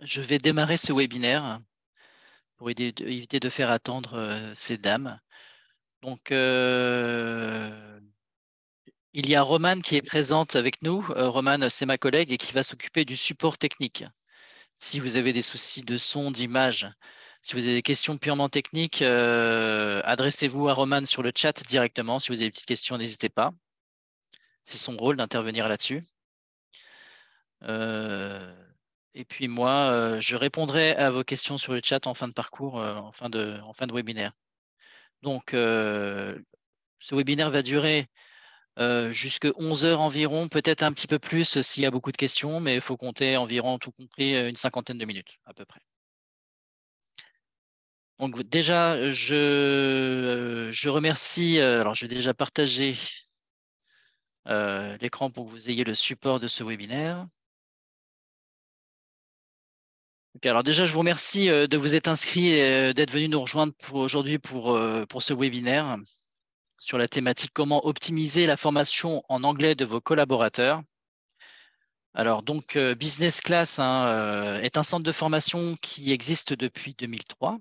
Je vais démarrer ce webinaire pour éviter de faire attendre ces dames. Donc, il y a Romane qui est présente avec nous. Romane, c'est ma collègue et qui va s'occuper du support technique. Si vous avez des soucis de son, d'image, si vous avez des questions purement techniques, adressez-vous à Romane sur le chat directement. Si vous avez des petites questions, n'hésitez pas. C'est son rôle d'intervenir là-dessus. Et puis moi, je répondrai à vos questions sur le chat en fin de parcours, en fin de webinaire. Donc, ce webinaire va durer jusqu'à 11 heures environ, peut-être un petit peu plus s'il y a beaucoup de questions, mais il faut compter environ, tout compris, une cinquantaine de minutes à peu près. Donc déjà, je remercie, alors je vais déjà partager l'écran pour que vous ayez le support de ce webinaire. Okay, alors déjà, je vous remercie de vous être inscrits et d'être venu nous rejoindre aujourd'hui pour ce webinaire sur la thématique comment optimiser la formation en anglais de vos collaborateurs. Alors donc, Business Class est un centre de formation qui existe depuis 2003.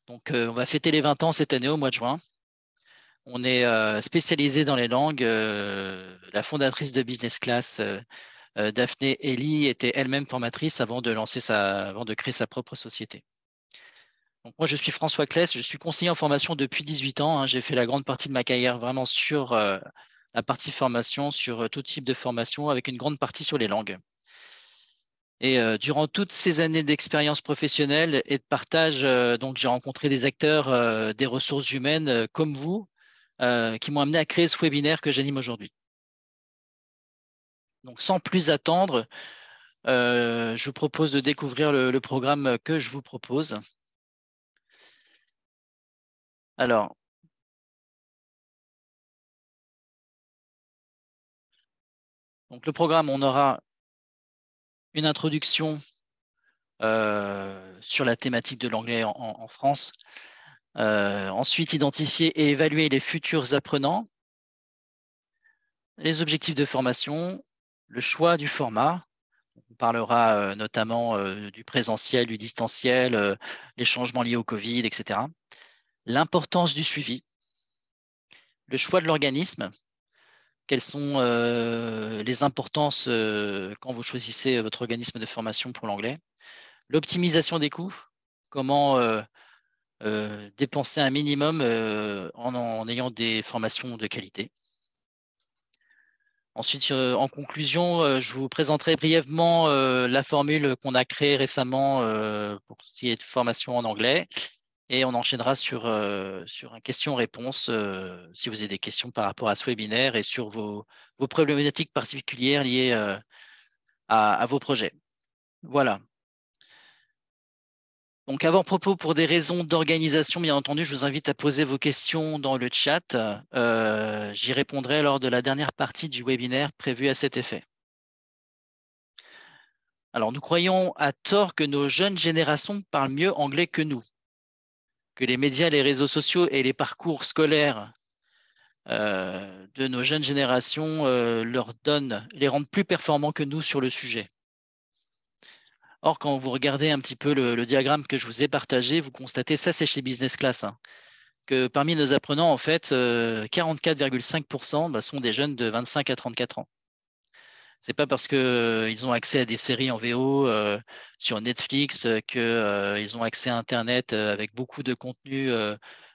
Donc, on va fêter les 20 ans cette année au mois de juin. On est spécialisé dans les langues. La fondatrice de Business Class, Daphné Elie, était elle-même formatrice avant de créer sa propre société. Donc moi, je suis François Claes, je suis conseiller en formation depuis 18 ans. J'ai fait la grande partie de ma carrière vraiment sur la partie formation, sur tout type de formation, avec une grande partie sur les langues. Et durant toutes ces années d'expérience professionnelle et de partage, donc j'ai rencontré des acteurs des ressources humaines comme vous, qui m'ont amené à créer ce webinaire que j'anime aujourd'hui. Donc sans plus attendre, je vous propose de découvrir le programme que je vous propose. Alors, donc le programme, on aura une introduction sur la thématique de l'anglais en France. Ensuite, identifier et évaluer les futurs apprenants, les objectifs de formation, le choix du format. On parlera notamment du présentiel, du distanciel, les changements liés au Covid, etc. L'importance du suivi, le choix de l'organisme, quelles sont les importances quand vous choisissez votre organisme de formation pour l'anglais, l'optimisation des coûts, comment dépenser un minimum en ayant des formations de qualité. Ensuite, en conclusion, je vous présenterai brièvement la formule qu'on a créée récemment pour ce qui est de formation en anglais. Et on enchaînera sur un question-réponse si vous avez des questions par rapport à ce webinaire et sur vos problématiques particulières liées à vos projets. Voilà. Donc, avant propos, pour des raisons d'organisation, bien entendu, je vous invite à poser vos questions dans le chat. J'y répondrai lors de la dernière partie du webinaire prévue à cet effet. Alors, nous croyons à tort que nos jeunes générations parlent mieux anglais que nous, que les médias, les réseaux sociaux et les parcours scolaires de nos jeunes générations les rendent plus performants que nous sur le sujet. Or, quand vous regardez un petit peu le diagramme que je vous ai partagé, vous constatez, ça c'est chez Business Class, que parmi nos apprenants, en fait, 44,5% sont des jeunes de 25 à 34 ans. C'est pas parce qu'ils ont accès à des séries en VO sur Netflix qu'ils ont accès à Internet avec beaucoup de contenu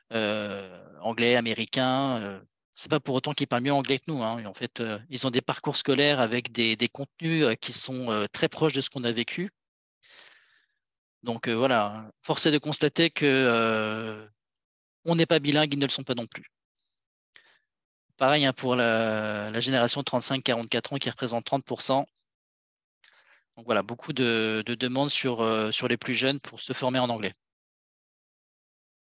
anglais, américain. C'est pas pour autant qu'ils parlent mieux anglais que nous. Et en fait, ils ont des parcours scolaires avec des contenus qui sont très proches de ce qu'on a vécu. Donc voilà, force est de constater que on n'est pas bilingue, ils ne le sont pas non plus. Pareil pour la génération 35-44 ans qui représente 30%. Donc voilà, beaucoup de demandes sur les plus jeunes pour se former en anglais.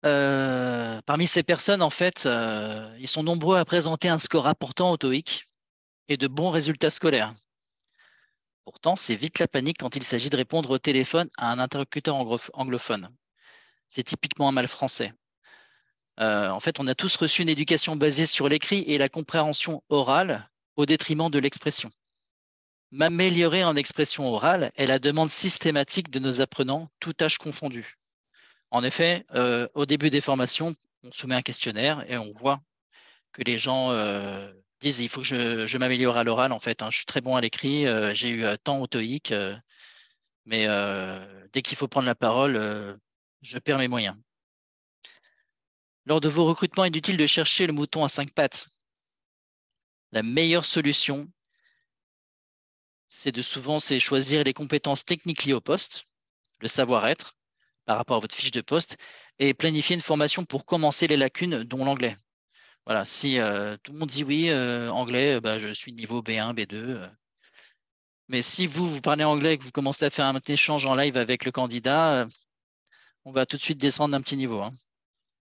Parmi ces personnes, en fait, ils sont nombreux à présenter un score important au TOEIC et de bons résultats scolaires. Pourtant, c'est vite la panique quand il s'agit de répondre au téléphone à un interlocuteur anglophone. C'est typiquement un mal français. En fait, on a tous reçu une éducation basée sur l'écrit et la compréhension orale au détriment de l'expression. M'améliorer en expression orale est la demande systématique de nos apprenants, tout âge confondu. En effet, au début des formations, on soumet un questionnaire et on voit que les gens disent il faut que je m'améliore à l'oral en fait, hein. Je suis très bon à l'écrit, j'ai eu tant au TOEIC, mais dès qu'il faut prendre la parole, je perds mes moyens. Lors de vos recrutements, il est utile de chercher le mouton à 5 pattes. La meilleure solution, c'est choisir les compétences techniques liées au poste, le savoir-être par rapport à votre fiche de poste, et planifier une formation pour commencer les lacunes, dont l'anglais. Voilà, si tout le monde dit oui, anglais, bah, je suis niveau B1, B2. Mais si vous parlez anglais et que vous commencez à faire un échange en live avec le candidat, on va tout de suite descendre d'un petit niveau, hein.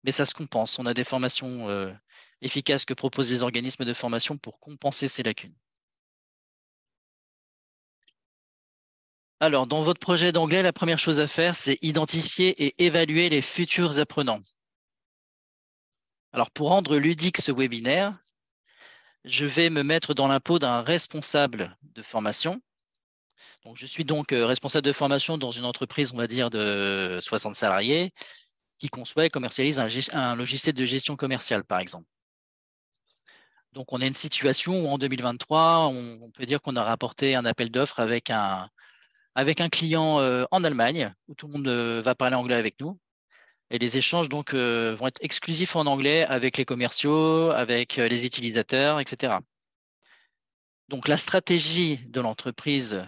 Mais ça se compense. On a des formations efficaces que proposent les organismes de formation pour compenser ces lacunes. Alors, dans votre projet d'anglais, la première chose à faire, c'est identifier et évaluer les futurs apprenants. Alors, pour rendre ludique ce webinaire, je vais me mettre dans la peau d'un responsable de formation. Donc, je suis donc responsable de formation dans une entreprise, on va dire, de 60 salariés qui conçoit et commercialise un logiciel de gestion commerciale, par exemple. Donc, on a une situation où en 2023, on peut dire qu'on a rapporté un appel d'offres avec un client en Allemagne, où tout le monde va parler anglais avec nous. Et les échanges donc, vont être exclusifs en anglais avec les commerciaux, avec les utilisateurs, etc. Donc, la stratégie de l'entreprise,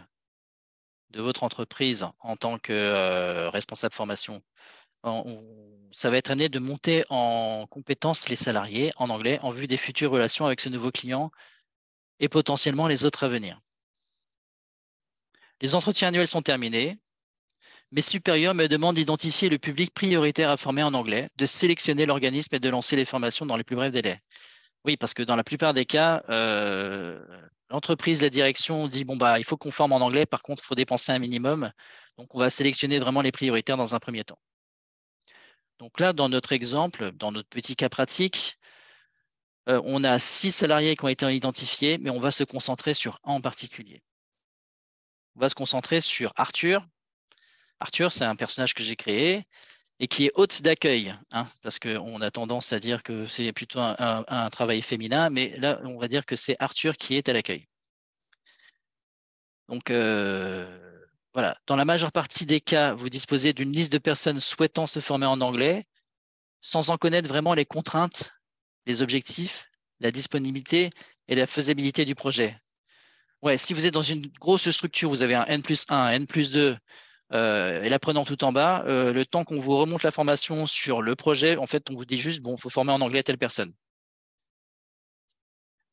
de votre entreprise en tant que responsable formation, ça va être amené de monter en compétence les salariés en anglais en vue des futures relations avec ce nouveau client et potentiellement les autres à venir. Les entretiens annuels sont terminés. Mes supérieurs me demandent d'identifier le public prioritaire à former en anglais, de sélectionner l'organisme et de lancer les formations dans les plus brefs délais. Oui, parce que dans la plupart des cas, l'entreprise, la direction dit bon bah il faut qu'on forme en anglais, par contre il faut dépenser un minimum. Donc on va sélectionner vraiment les prioritaires dans un premier temps. Donc là, dans notre exemple, dans notre petit cas pratique, on a 6 salariés qui ont été identifiés, mais on va se concentrer sur un en particulier. On va se concentrer sur Arthur. Arthur, c'est un personnage que j'ai créé et qui est hôte d'accueil, hein, parce qu'on a tendance à dire que c'est plutôt un travail féminin, mais là, on va dire que c'est Arthur qui est à l'accueil. Donc, voilà. Dans la majeure partie des cas, vous disposez d'une liste de personnes souhaitant se former en anglais, sans en connaître vraiment les contraintes, les objectifs, la disponibilité et la faisabilité du projet. Ouais, si vous êtes dans une grosse structure, vous avez un N+1, un N+2 et l'apprenant tout en bas, le temps qu'on vous remonte la formation sur le projet, en fait, on vous dit juste, bon, il faut former en anglais telle personne.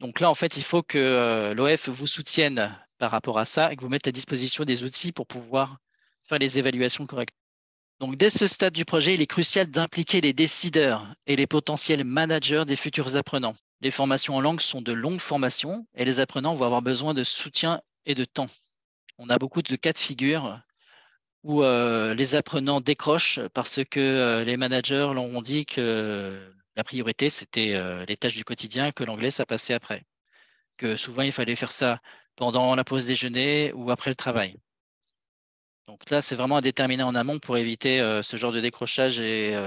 Donc là, en fait, il faut que l'OF vous soutienne par rapport à ça et que vous mette à disposition des outils pour pouvoir faire les évaluations correctes. Donc, dès ce stade du projet, il est crucial d'impliquer les décideurs et les potentiels managers des futurs apprenants. Les formations en langue sont de longues formations et les apprenants vont avoir besoin de soutien et de temps. On a beaucoup de cas de figure où les apprenants décrochent parce que les managers leur ont dit que la priorité, c'était les tâches du quotidien, que l'anglais, ça passait après. Que souvent, il fallait faire ça pendant la pause déjeuner ou après le travail. Donc là, c'est vraiment à déterminer en amont pour éviter ce genre de décrochage et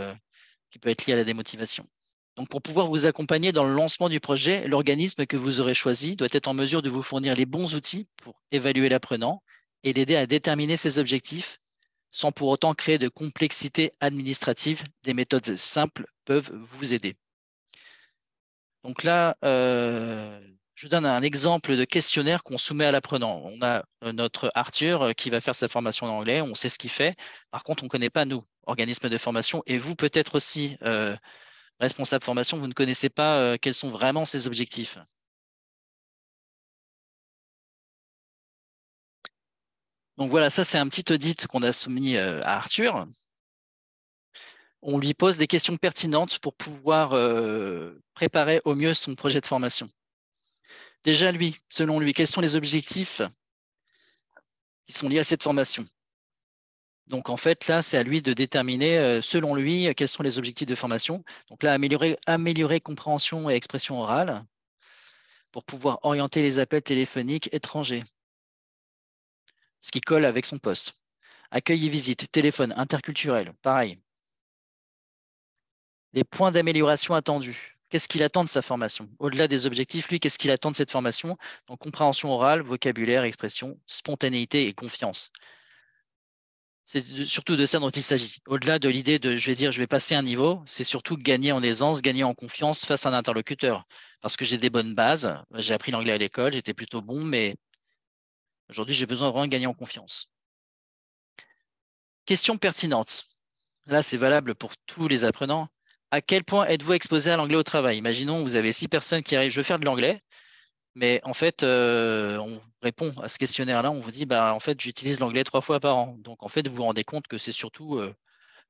qui peut être lié à la démotivation. Donc, pour pouvoir vous accompagner dans le lancement du projet, l'organisme que vous aurez choisi doit être en mesure de vous fournir les bons outils pour évaluer l'apprenant et l'aider à déterminer ses objectifs sans pour autant créer de complexité administrative. Des méthodes simples peuvent vous aider. Donc là, je vous donne un exemple de questionnaire qu'on soumet à l'apprenant. On a notre Arthur qui va faire sa formation en anglais, on sait ce qu'il fait. Par contre, on ne connaît pas, nous, organisme de formation, et vous peut-être aussi, responsable formation, vous ne connaissez pas quels sont vraiment ses objectifs. Donc voilà, ça c'est un petit audit qu'on a soumis à Arthur. On lui pose des questions pertinentes pour pouvoir préparer au mieux son projet de formation. Déjà, lui, selon lui, quels sont les objectifs qui sont liés à cette formation? Donc, en fait, là, c'est à lui de déterminer, selon lui, quels sont les objectifs de formation. Donc là, améliorer compréhension et expression orale pour pouvoir orienter les appels téléphoniques étrangers. ce qui colle avec son poste. Accueil et visite, téléphone, interculturel, pareil. Les points d'amélioration attendus. Qu'est-ce qu'il attend de sa formation? Au-delà des objectifs, lui, qu'est-ce qu'il attend de cette formation? Donc, compréhension orale, vocabulaire, expression, spontanéité et confiance. C'est surtout de ça dont il s'agit. Au-delà de l'idée de, je vais dire, je vais passer un niveau, c'est surtout gagner en aisance, gagner en confiance face à un interlocuteur. Parce que j'ai des bonnes bases, j'ai appris l'anglais à l'école, j'étais plutôt bon, mais aujourd'hui, j'ai besoin vraiment de gagner en confiance. Question pertinente. Là, c'est valable pour tous les apprenants. À quel point êtes-vous exposé à l'anglais au travail? Imaginons, vous avez 6 personnes qui arrivent, je veux faire de l'anglais, mais en fait, on répond à ce questionnaire-là, on vous dit, bah, en fait, j'utilise l'anglais 3 fois par an. Donc, en fait, vous vous rendez compte que c'est surtout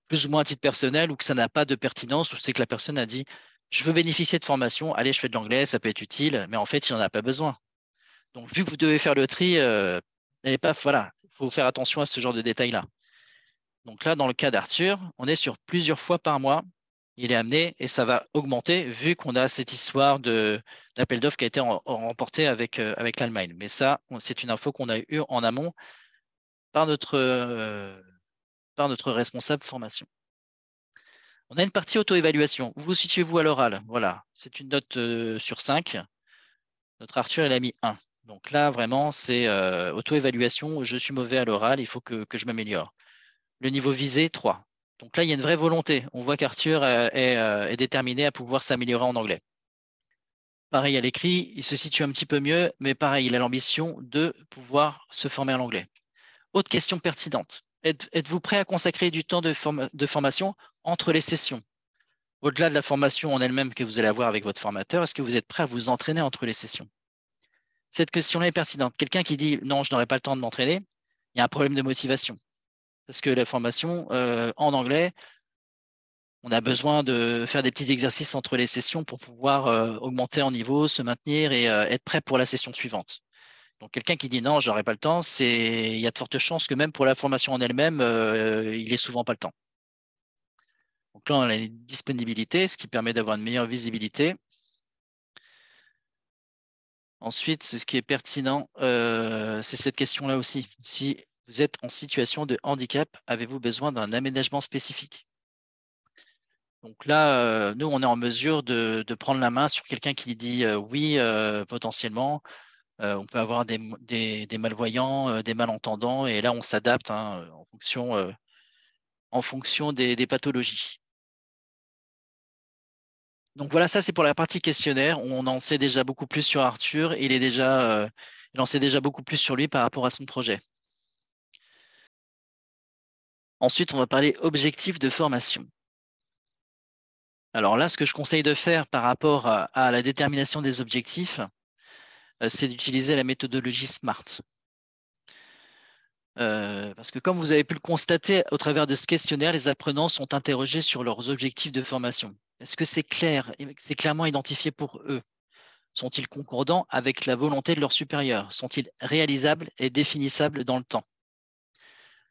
plus ou moins à titre personnel ou que ça n'a pas de pertinence ou c'est que la personne a dit, je veux bénéficier de formation, allez, je fais de l'anglais, ça peut être utile, mais en fait, il n'en a pas besoin. Donc, vu que vous devez faire le tri, voilà, il faut faire attention à ce genre de détails-là. Donc là, dans le cas d'Arthur, on est sur plusieurs fois par mois. Il est amené et ça va augmenter vu qu'on a cette histoire d'appel d'offres qui a été remporté avec l'Allemagne. Mais ça, c'est une info qu'on a eue en amont par notre responsable formation. On a une partie auto-évaluation. Où vous situez-vous à l'oral? Voilà, c'est une note sur 5. Notre Arthur, il a mis 1. Donc là, vraiment, c'est auto-évaluation. Je suis mauvais à l'oral, il faut que je m'améliore. Le niveau visé, 3. Donc là, il y a une vraie volonté. On voit qu'Arthur est déterminé à pouvoir s'améliorer en anglais. Pareil à l'écrit, il se situe un petit peu mieux, mais pareil, il a l'ambition de pouvoir se former en anglais. Autre question pertinente. Êtes-vous prêt à consacrer du temps de formation entre les sessions? Au-delà de la formation en elle-même que vous allez avoir avec votre formateur, est-ce que vous êtes prêt à vous entraîner entre les sessions? Cette question-là est pertinente. Quelqu'un qui dit non, je n'aurai pas le temps de m'entraîner, il y a un problème de motivation. Parce que la formation en anglais, on a besoin de faire des petits exercices entre les sessions pour pouvoir augmenter en niveau, se maintenir et être prêt pour la session suivante. Donc, quelqu'un qui dit non, j'aurai pas le temps, il y a de fortes chances que même pour la formation en elle-même, il n'ait souvent pas le temps. Donc là, on a une disponibilité, ce qui permet d'avoir une meilleure visibilité. Ensuite, ce qui est pertinent, c'est cette question-là aussi. Si vous êtes en situation de handicap, avez-vous besoin d'un aménagement spécifique? Donc là, nous, on est en mesure de prendre la main sur quelqu'un qui dit oui, potentiellement. On peut avoir des malvoyants, des malentendants, et là, on s'adapte hein, en fonction des pathologies. Donc voilà, ça c'est pour la partie questionnaire. On en sait déjà beaucoup plus sur Arthur. Il en sait déjà beaucoup plus sur lui par rapport à son projet. Ensuite, on va parler objectifs de formation. Alors là, ce que je conseille de faire par rapport à la détermination des objectifs, c'est d'utiliser la méthodologie SMART. Parce que comme vous avez pu le constater au travers de ce questionnaire, les apprenants sont interrogés sur leurs objectifs de formation. Est-ce que c'est clair et c'est clairement identifié pour eux? Sont-ils concordants avec la volonté de leurs supérieurs? Sont-ils réalisables et définissables dans le temps?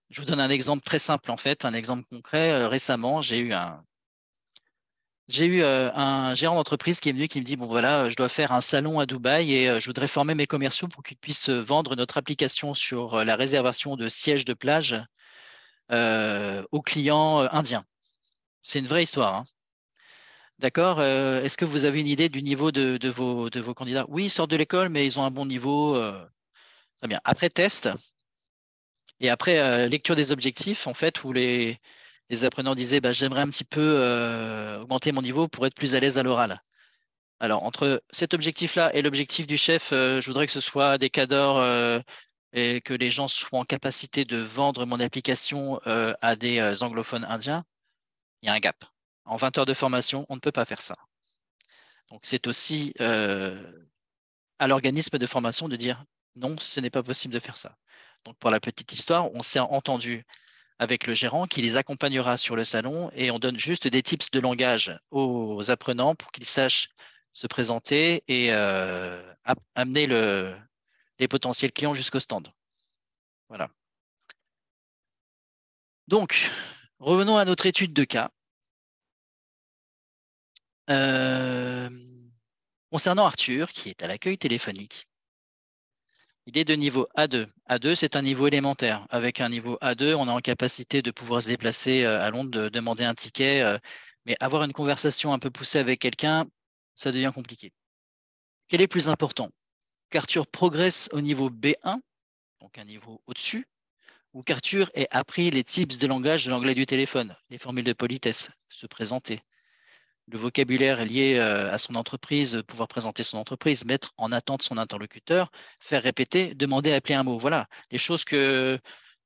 Je vous donne un exemple très simple en fait, un exemple concret. Récemment, j'ai eu un gérant d'entreprise qui est venu qui me dit bon voilà, je dois faire un salon à Dubaï et je voudrais former mes commerciaux pour qu'ils puissent vendre notre application sur la réservation de sièges de plage aux clients indiens. C'est une vraie histoire. Hein. D'accord. Est-ce que vous avez une idée du niveau de vos candidats? Oui, ils sortent de l'école, mais ils ont un bon niveau. Très bien. Après test et après lecture des objectifs, en fait, où les apprenants disaient bah, j'aimerais un petit peu augmenter mon niveau pour être plus à l'aise à l'oral. Alors, entre cet objectif-là et l'objectif du chef, je voudrais que ce soit des cadors et que les gens soient en capacité de vendre mon application à des anglophones indiens. Il y a un gap. En 20 heures de formation, on ne peut pas faire ça. Donc, c'est aussi à l'organisme de formation de dire non, ce n'est pas possible de faire ça. Donc, pour la petite histoire, on s'est entendu avec le gérant qui les accompagnera sur le salon et on donne juste des tips de langage aux apprenants pour qu'ils sachent se présenter et amener les potentiels clients jusqu'au stand. Voilà. Donc, revenons à notre étude de cas. Concernant Arthur, qui est à l'accueil téléphonique, Il est de niveau A2. A2, c'est un niveau élémentaire. Avec un niveau A2, on est en capacité de pouvoir se déplacer à Londres, de demander un ticket. Mais avoir une conversation un peu poussée avec quelqu'un, ça devient compliqué. Quel est plus important? Qu'Arthur progresse au niveau B1, donc un niveau au-dessus, ou qu'Arthur ait appris les tips de langage de l'anglais du téléphone, les formules de politesse, se présenter, le vocabulaire lié à son entreprise, pouvoir présenter son entreprise, mettre en attente son interlocuteur, faire répéter, demander à appeler un mot. Voilà, les choses que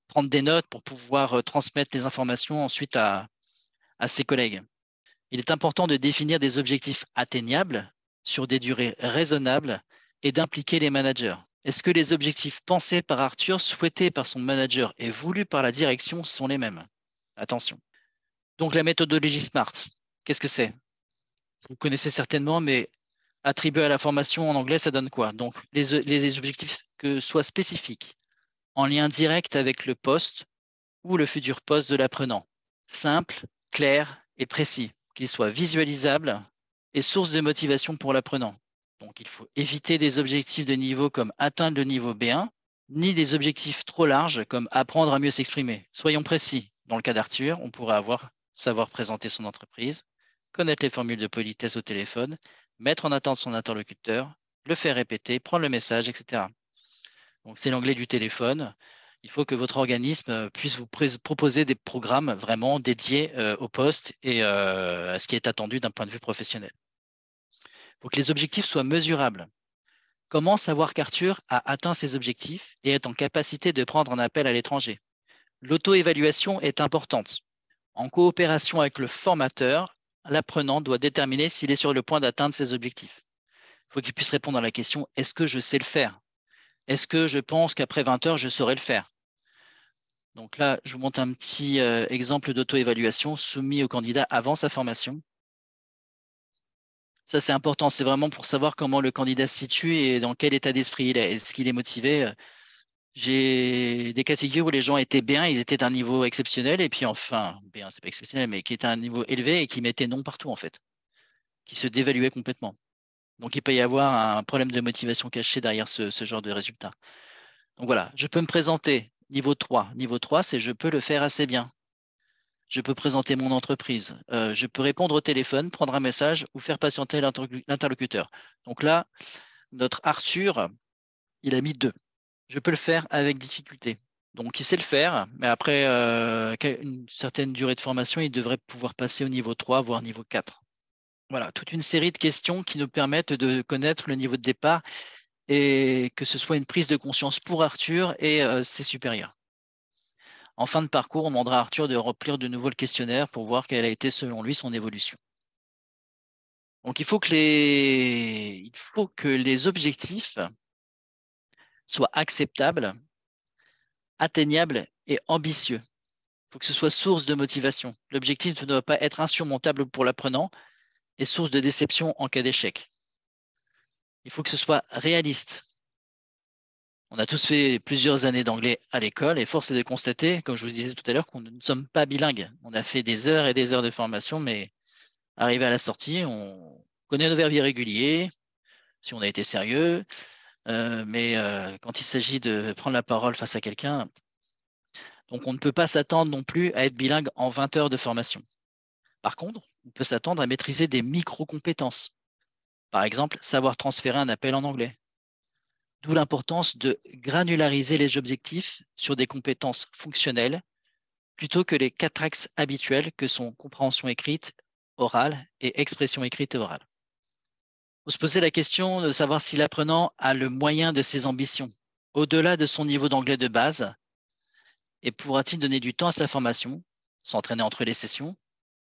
prendre des notes pour pouvoir transmettre les informations ensuite à ses collègues. Il est important de définir des objectifs atteignables sur des durées raisonnables et d'impliquer les managers. Est-ce que les objectifs pensés par Arthur, souhaités par son manager et voulus par la direction sont les mêmes? Attention. Donc la méthodologie SMART, qu'est-ce que c'est? Vous connaissez certainement, mais attribuer à la formation en anglais, ça donne quoi? Donc les objectifs que soient spécifiques, en lien direct avec le poste ou le futur poste de l'apprenant. Simple, clair et précis, qu'il soit visualisable et source de motivation pour l'apprenant. Donc, il faut éviter des objectifs de niveau comme atteindre le niveau B1, ni des objectifs trop larges comme apprendre à mieux s'exprimer. Soyons précis. Dans le cas d'Arthur, on pourrait savoir présenter son entreprise, connaître les formules de politesse au téléphone, mettre en attente son interlocuteur, le faire répéter, prendre le message, etc. Donc, c'est l'anglais du téléphone. Il faut que votre organisme puisse vous proposer des programmes vraiment dédiés au poste et à ce qui est attendu d'un point de vue professionnel. Il faut que les objectifs soient mesurables. Comment savoir qu'Arthur a atteint ses objectifs et est en capacité de prendre un appel à l'étranger? L'auto-évaluation est importante. En coopération avec le formateur, l'apprenant doit déterminer s'il est sur le point d'atteindre ses objectifs. Il faut qu'il puisse répondre à la question « Est-ce que je sais le faire ?» Est-ce que je pense qu'après 20 heures, je saurai le faire? Donc là, je vous montre un petit exemple d'auto-évaluation soumis au candidat avant sa formation. Ça, c'est important. C'est vraiment pour savoir comment le candidat se situe et dans quel état d'esprit il est. Est-ce qu'il est motivé? J'ai des cas de figure où les gens étaient bien, ils étaient d'un niveau exceptionnel, et puis enfin, bien, c'est pas exceptionnel, mais qui étaient à un niveau élevé et qui mettaient non partout, en fait, qui se dévaluaient complètement. Donc, il peut y avoir un problème de motivation caché derrière ce genre de résultat. Donc voilà, je peux me présenter niveau 3. Niveau 3, c'est je peux le faire assez bien. Je peux présenter mon entreprise. Je peux répondre au téléphone, prendre un message ou faire patienter l'interlocuteur. Donc là, notre Arthur, il a mis 2. Je peux le faire avec difficulté. Donc, il sait le faire, mais après une certaine durée de formation, il devrait pouvoir passer au niveau 3, voire niveau 4. Voilà, toute une série de questions qui nous permettent de connaître le niveau de départ et que ce soit une prise de conscience pour Arthur et ses supérieurs. En fin de parcours, on demandera à Arthur de remplir de nouveau le questionnaire pour voir quelle a été, selon lui, son évolution. Donc, il faut que les objectifs soient acceptables, atteignables et ambitieux. Il faut que ce soit source de motivation. L'objectif ne doit pas être insurmontable pour l'apprenant et source de déception en cas d'échec. Il faut que ce soit réaliste. On a tous fait plusieurs années d'anglais à l'école et force est de constater, comme je vous disais tout à l'heure, qu'on ne sommes pas bilingues. On a fait des heures et des heures de formation, mais arrivé à la sortie, on connaît nos verbes irréguliers, si on a été sérieux, mais quand il s'agit de prendre la parole face à quelqu'un, donc on ne peut pas s'attendre non plus à être bilingue en 20 heures de formation. Par contre, on peut s'attendre à maîtriser des micro-compétences. Par exemple, savoir transférer un appel en anglais. D'où l'importance de granulariser les objectifs sur des compétences fonctionnelles plutôt que les 4 axes habituels que sont compréhension écrite, orale et expression écrite et orale. Il faut se poser la question de savoir si l'apprenant a le moyen de ses ambitions, au-delà de son niveau d'anglais de base, et pourra-t-il donner du temps à sa formation, s'entraîner entre les sessions?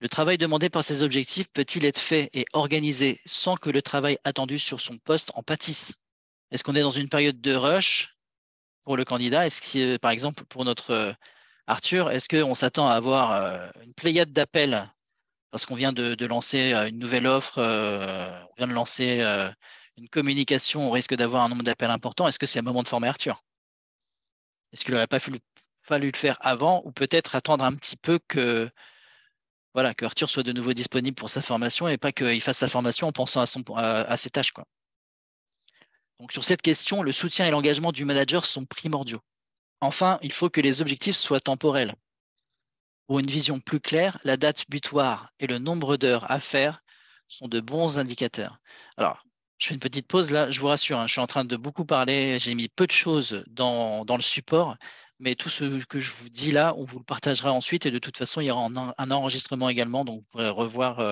Le travail demandé par ces objectifs peut-il être fait et organisé sans que le travail attendu sur son poste en pâtisse? Est-ce qu'on est dans une période de rush pour le candidat? Est-ce que, par exemple, pour notre Arthur, est-ce qu'on s'attend à avoir une pléiade d'appels parce qu'on vient de lancer une nouvelle offre, on vient de lancer une communication, on risque d'avoir un nombre d'appels important. Est-ce que c'est le moment de former Arthur? Est-ce qu'il n'aurait pas fallu le faire avant ou peut-être attendre un petit peu que Arthur soit de nouveau disponible pour sa formation et pas qu'il fasse sa formation en pensant à ses tâches, quoi. Donc, sur cette question, le soutien et l'engagement du manager sont primordiaux. Enfin, il faut que les objectifs soient temporels. Pour une vision plus claire, la date butoir et le nombre d'heures à faire sont de bons indicateurs. Alors, je fais une petite pause là, je vous rassure, hein, je suis en train de beaucoup parler, j'ai mis peu de choses dans le support, mais tout ce que je vous dis là, on vous le partagera ensuite et de toute façon, il y aura un enregistrement également, donc vous pourrez revoir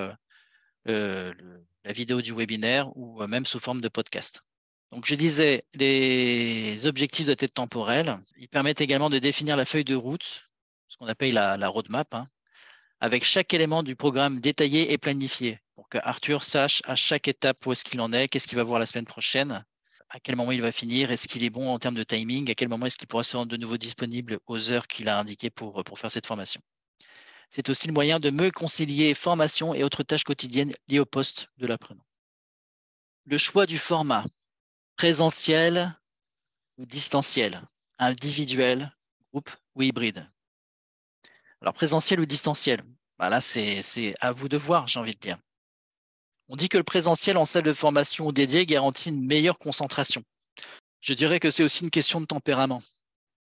la vidéo du webinaire ou même sous forme de podcast. Donc, je disais, les objectifs doivent être temporels. Ils permettent également de définir la feuille de route, ce qu'on appelle la roadmap, hein, avec chaque élément du programme détaillé et planifié pour que Arthur sache à chaque étape où est-ce qu'il en est, qu'est-ce qu'il va voir la semaine prochaine, à quel moment il va finir, est-ce qu'il est bon en termes de timing, à quel moment est-ce qu'il pourra se rendre de nouveau disponible aux heures qu'il a indiquées pour faire cette formation. C'est aussi le moyen de mieux concilier formation et autres tâches quotidiennes liées au poste de l'apprenant. Le choix du format, présentiel ou distanciel, individuel, groupe ou hybride. Alors, présentiel ou distanciel, bah là, c'est à vous de voir, j'ai envie de dire. On dit que le présentiel en salle de formation dédiée garantit une meilleure concentration. Je dirais que c'est aussi une question de tempérament.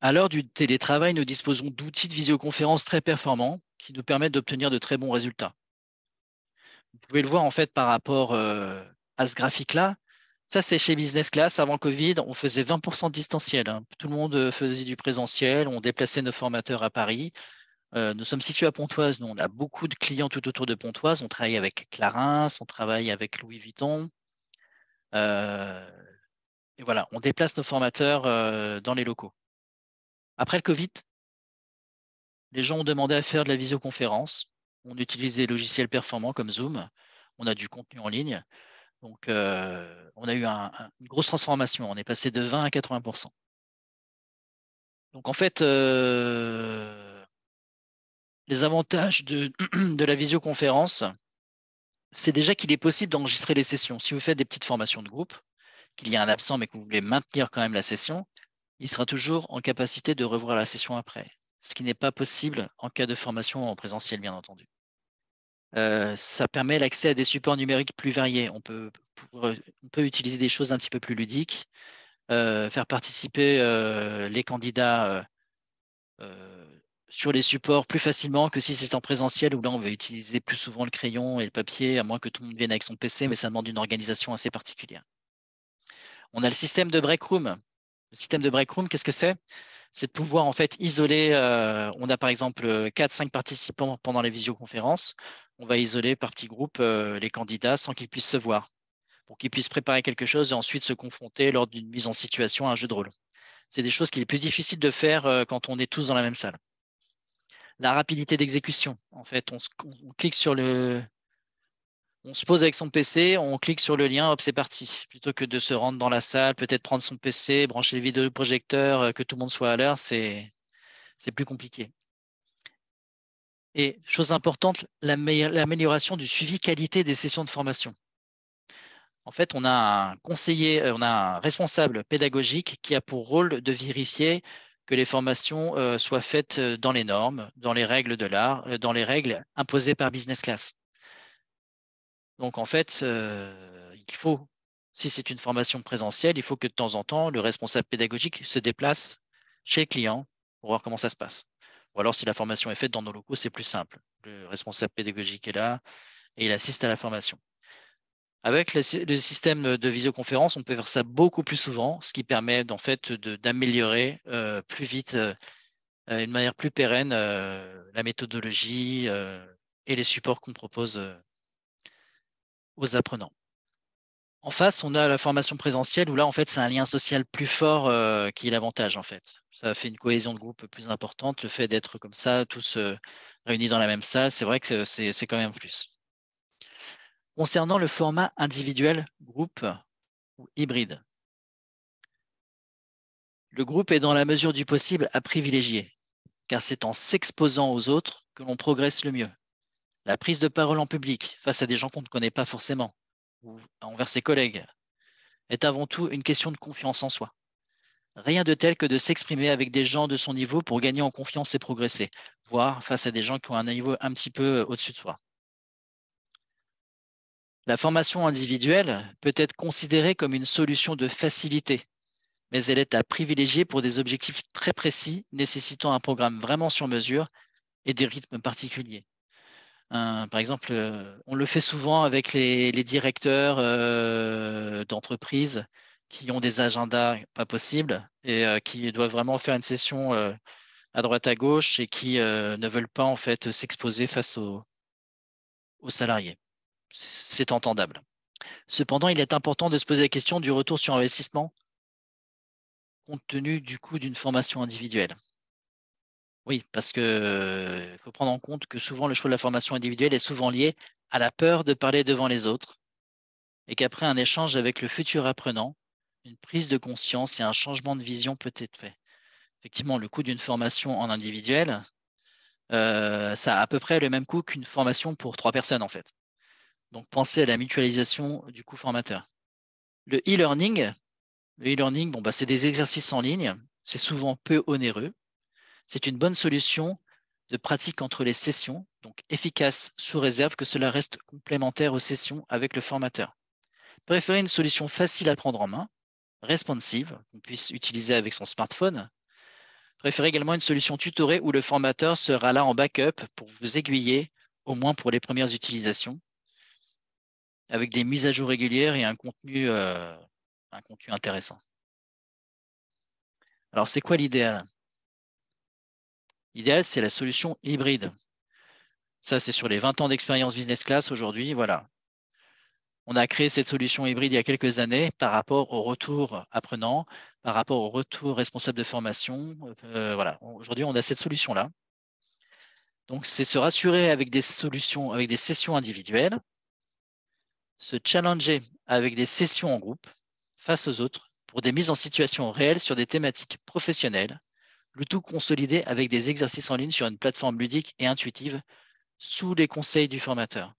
À l'heure du télétravail, nous disposons d'outils de visioconférence très performants qui nous permettent d'obtenir de très bons résultats. Vous pouvez le voir en fait par rapport à ce graphique-là. Ça, c'est chez Business Class. Avant Covid, on faisait 20% de distanciel, hein. Tout le monde faisait du présentiel. On déplaçait nos formateurs à Paris. Nous sommes situés à Pontoise. Nous, on a beaucoup de clients tout autour de Pontoise. On travaille avec Clarins, on travaille avec Louis Vuitton. Et voilà, on déplace nos formateurs dans les locaux. Après le Covid, les gens ont demandé à faire de la visioconférence. On utilise des logiciels performants comme Zoom. On a du contenu en ligne. Donc, on a eu une grosse transformation. On est passé de 20 à 80%. Donc, en fait, les avantages de la visioconférence, c'est déjà qu'il est possible d'enregistrer les sessions. Si vous faites des petites formations de groupe, qu'il y a un absent mais que vous voulez maintenir quand même la session, il sera toujours en capacité de revoir la session après, ce qui n'est pas possible en cas de formation en présentiel, bien entendu. Ça permet l'accès à des supports numériques plus variés. On peut utiliser des choses un petit peu plus ludiques, faire participer les candidats sur les supports plus facilement que si c'est en présentiel, où là, on va utiliser plus souvent le crayon et le papier, à moins que tout le monde vienne avec son PC, mais ça demande une organisation assez particulière. On a le système de break room. Le système de break room, qu'est-ce que c'est? C'est de pouvoir en fait isoler. On a par exemple 4-5 participants pendant les visioconférences. On va isoler par petits groupes les candidats sans qu'ils puissent se voir, pour qu'ils puissent préparer quelque chose et ensuite se confronter lors d'une mise en situation à un jeu de rôle. C'est des choses qu'il est plus difficile de faire quand on est tous dans la même salle. La rapidité d'exécution, en fait, on clique sur on se pose avec son PC, on clique sur le lien, hop, c'est parti. Plutôt que de se rendre dans la salle, peut-être prendre son PC, brancher le vidéoprojecteur, que tout le monde soit à l'heure, c'est plus compliqué. Et chose importante, l'amélioration du suivi qualité des sessions de formation. En fait, on a un conseiller, on a un responsable pédagogique qui a pour rôle de vérifier que les formations soient faites dans les normes, dans les règles de l'art, dans les règles imposées par Business Class. Donc, en fait, il faut, si c'est une formation présentielle, il faut que de temps en temps, le responsable pédagogique se déplace chez le client pour voir comment ça se passe. Ou alors, si la formation est faite dans nos locaux, c'est plus simple. Le responsable pédagogique est là et il assiste à la formation. Avec le système de visioconférence, on peut faire ça beaucoup plus souvent, ce qui permet en fait d'améliorer plus vite, d'une manière plus pérenne, la méthodologie et les supports qu'on propose aux apprenants. En face, on a la formation présentielle où là, en fait, c'est un lien social plus fort qui est l'avantage, en fait. Ça fait une cohésion de groupe plus importante. Le fait d'être comme ça, tous réunis dans la même salle, c'est vrai que c'est quand même un plus. Concernant le format individuel, groupe ou hybride, le groupe est dans la mesure du possible à privilégier, car c'est en s'exposant aux autres que l'on progresse le mieux. La prise de parole en public face à des gens qu'on ne connaît pas forcément, ou envers ses collègues, est avant tout une question de confiance en soi. Rien de tel que de s'exprimer avec des gens de son niveau pour gagner en confiance et progresser, voire face à des gens qui ont un niveau un petit peu au-dessus de soi. La formation individuelle peut être considérée comme une solution de facilité, mais elle est à privilégier pour des objectifs très précis, nécessitant un programme vraiment sur mesure et des rythmes particuliers. Par exemple, on le fait souvent avec les directeurs d'entreprise qui ont des agendas pas possibles et qui doivent vraiment faire une session à droite à gauche et qui ne veulent pas en fait s'exposer face aux salariés. C'est entendable. Cependant, il est important de se poser la question du retour sur investissement compte tenu du coût d'une formation individuelle. Oui, parce que faut prendre en compte que souvent le choix de la formation individuelle est souvent lié à la peur de parler devant les autres et qu'après un échange avec le futur apprenant, une prise de conscience et un changement de vision peut être fait. Effectivement, le coût d'une formation en individuel, ça a à peu près le même coût qu'une formation pour 3 personnes en fait. Donc pensez à la mutualisation du coût formateur. Le e-learning, bon, c'est des exercices en ligne, c'est souvent peu onéreux. C'est une bonne solution de pratique entre les sessions, donc efficace sous réserve que cela reste complémentaire aux sessions avec le formateur. Préférez une solution facile à prendre en main, responsive, qu'on puisse utiliser avec son smartphone. Préférez également une solution tutorée où le formateur sera là en backup pour vous aiguiller, au moins pour les premières utilisations, avec des mises à jour régulières et un contenu intéressant. Alors, c'est quoi l'idéal? L'idéal, c'est la solution hybride. Ça, c'est sur les 20 ans d'expérience business class aujourd'hui. Voilà. On a créé cette solution hybride il y a quelques années par rapport au retour apprenant, par rapport au retour responsable de formation. Voilà. Aujourd'hui, on a cette solution-là. Donc, c'est se rassurer avec des solutions, avec des sessions individuelles, se challenger avec des sessions en groupe face aux autres pour des mises en situation réelles sur des thématiques professionnelles, le tout consolidé avec des exercices en ligne sur une plateforme ludique et intuitive sous les conseils du formateur.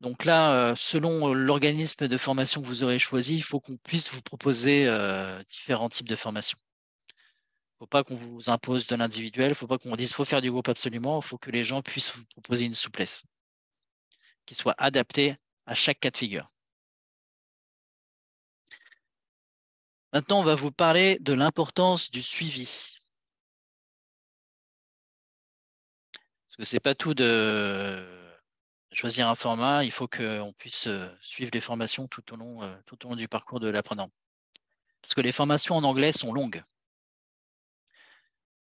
Donc là, selon l'organisme de formation que vous aurez choisi, il faut qu'on puisse vous proposer différents types de formations. Il ne faut pas qu'on vous impose de l'individuel, il ne faut pas qu'on dise qu'il faut faire du groupe absolument, il faut que les gens puissent vous proposer une souplesse qui soit adaptée à chaque cas de figure. Maintenant, on va vous parler de l'importance du suivi. Parce que ce n'est pas tout de choisir un format, il faut qu'on puisse suivre les formations tout au long du parcours de l'apprenant. Parce que les formations en anglais sont longues.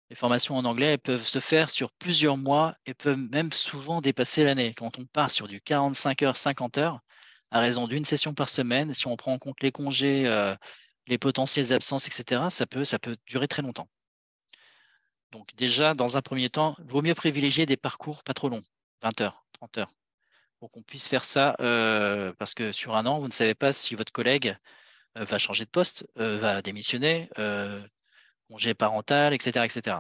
Les formations en anglais peuvent se faire sur plusieurs mois et peuvent même souvent dépasser l'année. Quand on part sur du 45 heures, 50 heures, à raison d'une session par semaine, si on prend en compte les congés, les potentielles absences, etc., ça peut durer très longtemps. Donc déjà, dans un premier temps, il vaut mieux privilégier des parcours pas trop longs, 20 heures, 30 heures, pour qu'on puisse faire ça, parce que sur un an, vous ne savez pas si votre collègue va changer de poste, va démissionner, congé parental, etc., etc.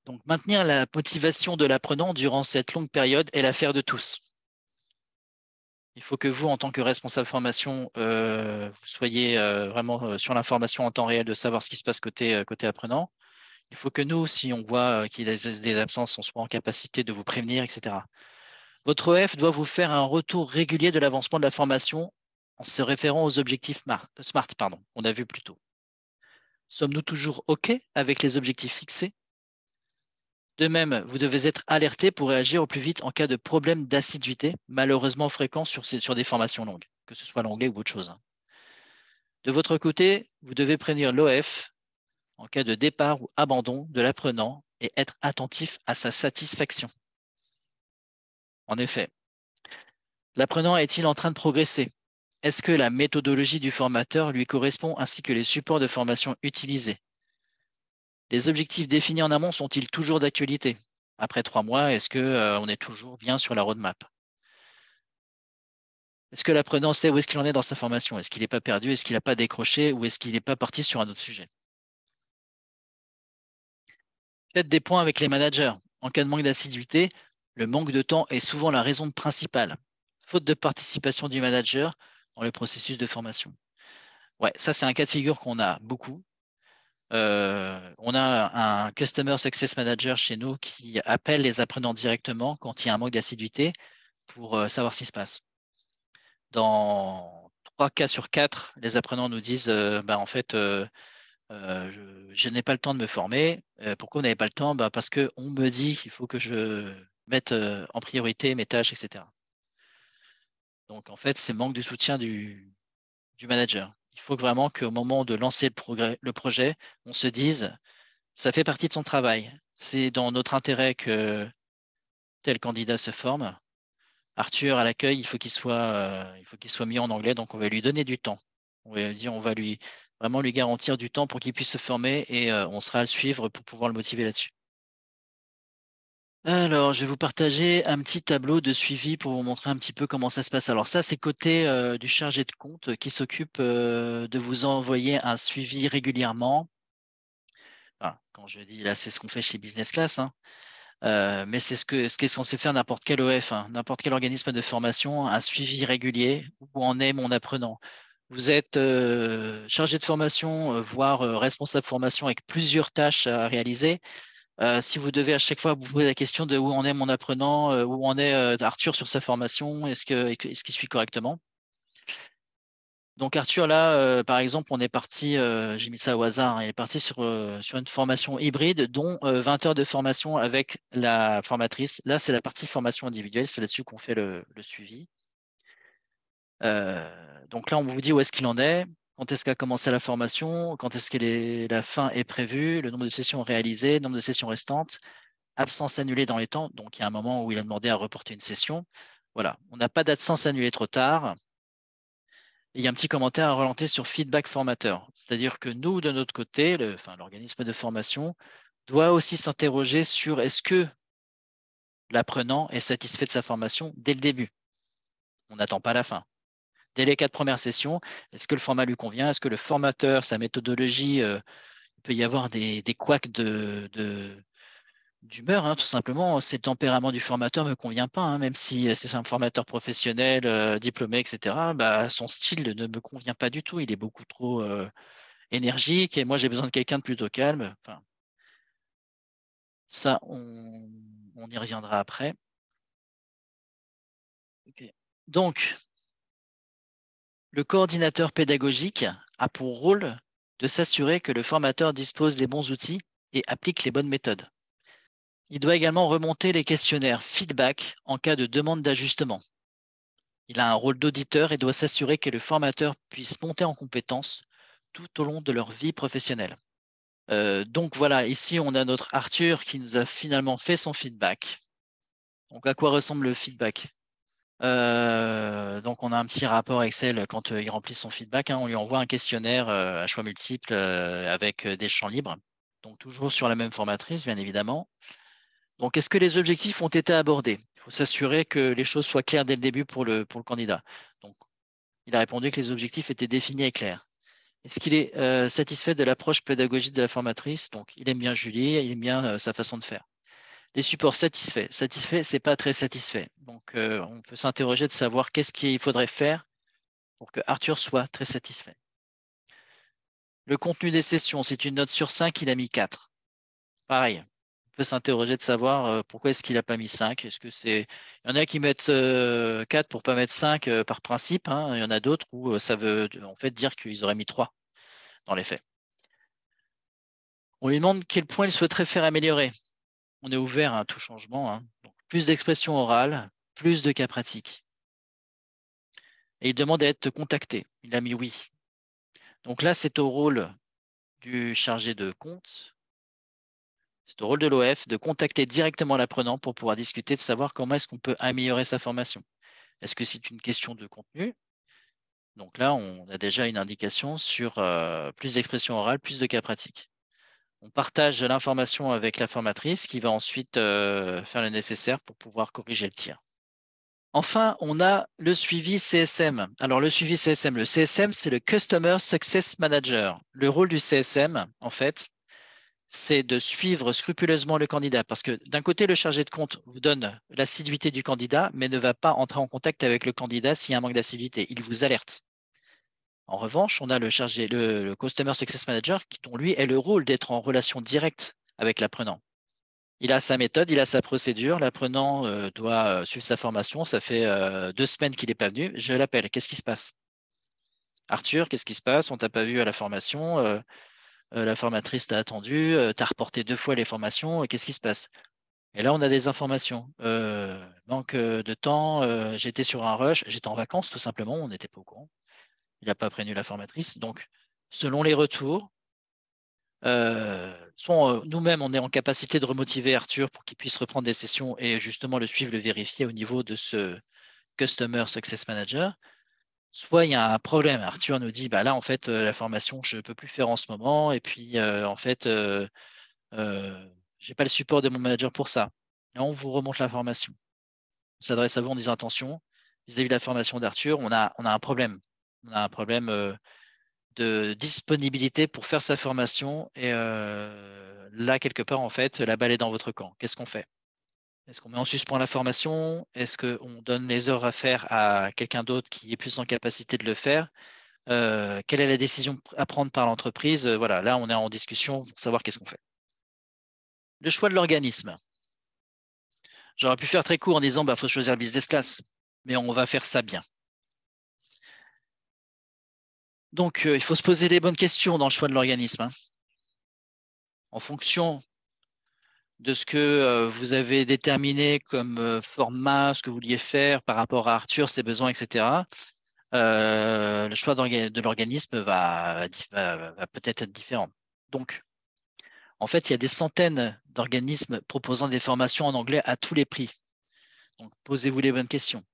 Donc, maintenir la motivation de l'apprenant durant cette longue période est l'affaire de tous. Il faut que vous, en tant que responsable formation, vous soyez vraiment sur l'information en temps réel de savoir ce qui se passe côté apprenant. Il faut que nous, si on voit qu'il y a des absences, on soit en capacité de vous prévenir, etc. Votre OF doit vous faire un retour régulier de l'avancement de la formation en se référant aux objectifs SMART, on a vu plus tôt. Sommes-nous toujours OK avec les objectifs fixés? De même, vous devez être alerté pour réagir au plus vite en cas de problème d'assiduité, malheureusement fréquent sur des formations longues, que ce soit l'anglais ou autre chose. De votre côté, vous devez prévenir l'OF en cas de départ ou abandon de l'apprenant et être attentif à sa satisfaction. En effet, l'apprenant est-il en train de progresser? Est-ce que la méthodologie du formateur lui correspond ainsi que les supports de formation utilisés? Les objectifs définis en amont sont-ils toujours d'actualité? Après 3 mois, est-ce qu'on est toujours bien sur la roadmap? Est-ce que l'apprenant sait où est-ce qu'il en est dans sa formation? Est-ce qu'il n'est pas perdu? Est-ce qu'il n'a pas décroché? Ou est-ce qu'il n'est pas parti sur un autre sujet? Faites des points avec les managers. En cas de manque d'assiduité, le manque de temps est souvent la raison principale. Faute de participation du manager dans le processus de formation. Ouais, ça c'est un cas de figure qu'on a beaucoup. On a un Customer Success Manager chez nous qui appelle les apprenants directement quand il y a un manque d'assiduité pour savoir ce qui se passe. Dans 3 cas sur 4, les apprenants nous disent en fait, je n'ai pas le temps de me former. Pourquoi vous n'avez pas le temps? Parce qu'on me dit qu'il faut que je mette en priorité mes tâches, etc. Donc, en fait, c'est manque de soutien du manager. Il faut vraiment qu'au moment de lancer le projet, on se dise, ça fait partie de son travail. C'est dans notre intérêt que tel candidat se forme. Arthur, à l'accueil, il faut qu'il soit mis en anglais, donc on va lui donner du temps. On va lui dire, on va vraiment lui garantir du temps pour qu'il puisse se former et on sera à le suivre pour pouvoir le motiver là-dessus. Alors, je vais vous partager un petit tableau de suivi pour vous montrer un petit peu comment ça se passe. Alors ça, c'est côté du chargé de compte qui s'occupe de vous envoyer un suivi régulièrement. Enfin, quand je dis là, c'est ce qu'on fait chez Business Class, hein. Mais c'est ce qu'est censé faire n'importe quel OF, hein, n'importe quel organisme de formation, un suivi régulier où en est mon apprenant. Vous êtes chargé de formation, voire responsable formation avec plusieurs tâches à réaliser. Si vous devez à chaque fois vous poser la question de où en est mon apprenant, où en est Arthur sur sa formation, est-ce qu'il suit correctement? Donc Arthur, là, par exemple, on est parti, j'ai mis ça au hasard, hein, il est parti sur une formation hybride, dont 20 heures de formation avec la formatrice. Là, c'est la partie formation individuelle, c'est là-dessus qu'on fait le suivi. Donc là, on vous dit où est-ce qu'il en est, quand est-ce qu'a commencé la formation, quand est-ce que la fin est prévue, le nombre de sessions réalisées, le nombre de sessions restantes, absence annulée dans les temps. Donc, il y a un moment où il a demandé à reporter une session. Voilà, on n'a pas d'absence annulée trop tard. Et il y a un petit commentaire à relancer sur feedback formateur. C'est-à-dire que nous, de notre côté, l'organisme de formation, doit aussi s'interroger sur est-ce que l'apprenant est satisfait de sa formation dès le début. On n'attend pas la fin. Dès les 4 premières sessions, est-ce que le format lui convient? Est-ce que le formateur, sa méthodologie, il peut y avoir des couacs d'humeur, hein, tout simplement. C'est le tempérament du formateur ne me convient pas, hein, même si c'est un formateur professionnel, diplômé, etc. Son style ne me convient pas du tout. Il est beaucoup trop énergique et moi, j'ai besoin de quelqu'un de plutôt calme. Enfin, ça, on y reviendra après. Okay. Donc, le coordinateur pédagogique a pour rôle de s'assurer que le formateur dispose des bons outils et applique les bonnes méthodes. Il doit également remonter les questionnaires feedback en cas de demande d'ajustement. Il a un rôle d'auditeur et doit s'assurer que le formateur puisse monter en compétences tout au long de leur vie professionnelle. Donc voilà, ici on a notre Arthur qui nous a finalement fait son feedback. Donc à quoi ressemble le feedback? Donc on a un petit rapport Excel quand il remplit son feedback, hein. On lui envoie un questionnaire à choix multiples avec des champs libres. Donc toujours sur la même formatrice, bien évidemment. Donc est-ce que les objectifs ont été abordés? Il faut s'assurer que les choses soient claires dès le début pour le candidat. Donc il a répondu que les objectifs étaient définis et clairs. Est-ce qu'il est satisfait de l'approche pédagogique de la formatrice? Donc, il aime bien Julie, il aime bien sa façon de faire. Les supports satisfaits. Satisfait, c'est pas très satisfait. Donc, on peut s'interroger de savoir qu'est-ce qu'il faudrait faire pour que Arthur soit très satisfait. Le contenu des sessions, c'est une note sur 5, il a mis 4. Pareil, on peut s'interroger de savoir pourquoi est-ce qu'il n'a pas mis 5. Est-ce que c'est. Il y en a qui mettent 4 pour ne pas mettre 5 par principe, hein. Il y en a d'autres où ça veut en fait dire qu'ils auraient mis 3 dans les faits. On lui demande quel point il souhaiterait faire améliorer. On est ouvert à tout changement, hein. Donc, plus d'expression orale, plus de cas pratiques. Et il demande à être contacté. Il a mis oui. Donc là, c'est au rôle du chargé de compte, c'est au rôle de l'OF de contacter directement l'apprenant pour pouvoir discuter, de savoir comment est-ce qu'on peut améliorer sa formation. Est-ce que c'est une question de contenu? Donc là, on a déjà une indication sur plus d'expression orale, plus de cas pratiques. On partage l'information avec la formatrice qui va ensuite faire le nécessaire pour pouvoir corriger le tir. Enfin, on a le suivi CSM. Alors, le suivi CSM, le CSM, c'est le Customer Success Manager. Le rôle du CSM, en fait, c'est de suivre scrupuleusement le candidat parce que d'un côté, le chargé de compte vous donne l'assiduité du candidat, mais ne va pas entrer en contact avec le candidat s'il y a un manque d'assiduité. Il vous alerte. En revanche, on a le Customer Success Manager dont lui est le rôle d'être en relation directe avec l'apprenant. Il a sa méthode, il a sa procédure. L'apprenant doit suivre sa formation. Ça fait 2 semaines qu'il n'est pas venu. Je l'appelle. Qu'est-ce qui se passe? Arthur, qu'est-ce qui se passe? On t'a pas vu à la formation. La formatrice t'a attendu. Tu as reporté 2 fois les formations. Qu'est-ce qui se passe? Et là, on a des informations. Manque de temps. J'étais sur un rush. J'étais en vacances, tout simplement. On n'était pas au courant. Il n'a pas prévenu la formatrice. Donc, selon les retours, nous-mêmes, on est en capacité de remotiver Arthur pour qu'il puisse reprendre des sessions et justement le suivre, le vérifier au niveau de ce Customer Success Manager. Soit il y a un problème. Arthur nous dit, bah là, en fait, la formation, je ne peux plus faire en ce moment. Et puis, en fait, je n'ai pas le support de mon manager pour ça. Et on vous remonte l'information. On s'adresse à vous en disant, attention, vis-à-vis de la formation d'Arthur, on a un problème. On a un problème de disponibilité pour faire sa formation. Et là, quelque part, en fait, la balle est dans votre camp. Qu'est-ce qu'on fait? Est-ce qu'on met en suspens la formation? Est-ce qu'on donne les heures à faire à quelqu'un d'autre qui est plus en capacité de le faire? Quelle est la décision à prendre par l'entreprise? Voilà, là, on est en discussion pour savoir qu'est-ce qu'on fait. Le choix de l'organisme. J'aurais pu faire très court en disant, bah, faut choisir business class, mais on va faire ça bien. Donc, il faut se poser les bonnes questions dans le choix de l'organisme, hein. En fonction de ce que vous avez déterminé comme format, ce que vous vouliez faire par rapport à Arthur, ses besoins, etc. Le choix de l'organisme va peut-être être différent. Donc, en fait, il y a des centaines d'organismes proposant des formations en anglais à tous les prix. Donc, posez-vous les bonnes questions.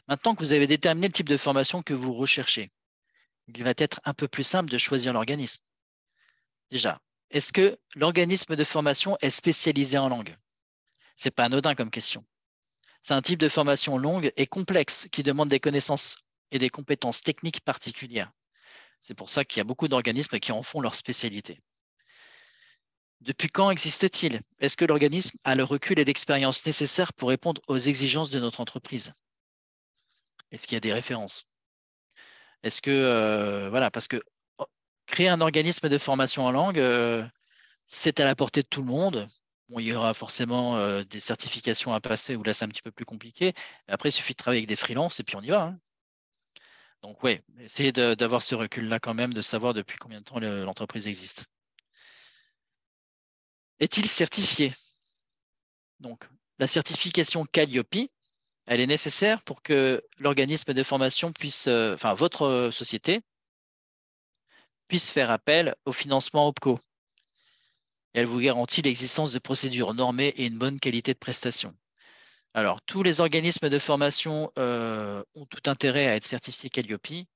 Maintenant que vous avez déterminé le type de formation que vous recherchez, il va être un peu plus simple de choisir l'organisme. Déjà, est-ce que l'organisme de formation est spécialisé en langue? Ce n'est pas anodin comme question. C'est un type de formation longue et complexe qui demande des connaissances et des compétences techniques particulières. C'est pour ça qu'il y a beaucoup d'organismes qui en font leur spécialité. Depuis quand existe-t-il? Est-ce que l'organisme a le recul et l'expérience nécessaires pour répondre aux exigences de notre entreprise? Est-ce qu'il y a des références? Est-ce que, voilà, parce que créer un organisme de formation en langue, c'est à la portée de tout le monde. Bon, il y aura forcément des certifications à passer où là, c'est un petit peu plus compliqué. Après, il suffit de travailler avec des freelances et puis on y va, hein. Donc, oui, essayez d'avoir ce recul-là quand même, de savoir depuis combien de temps l'entreprise existe. Est-il certifié? Donc, la certification Calliope, elle est nécessaire pour que l'organisme de formation puisse, enfin, votre société puisse faire appel au financement OPCO. Et elle vous garantit l'existence de procédures normées et une bonne qualité de prestation. Alors, tous les organismes de formation ont tout intérêt à être certifiés Calliope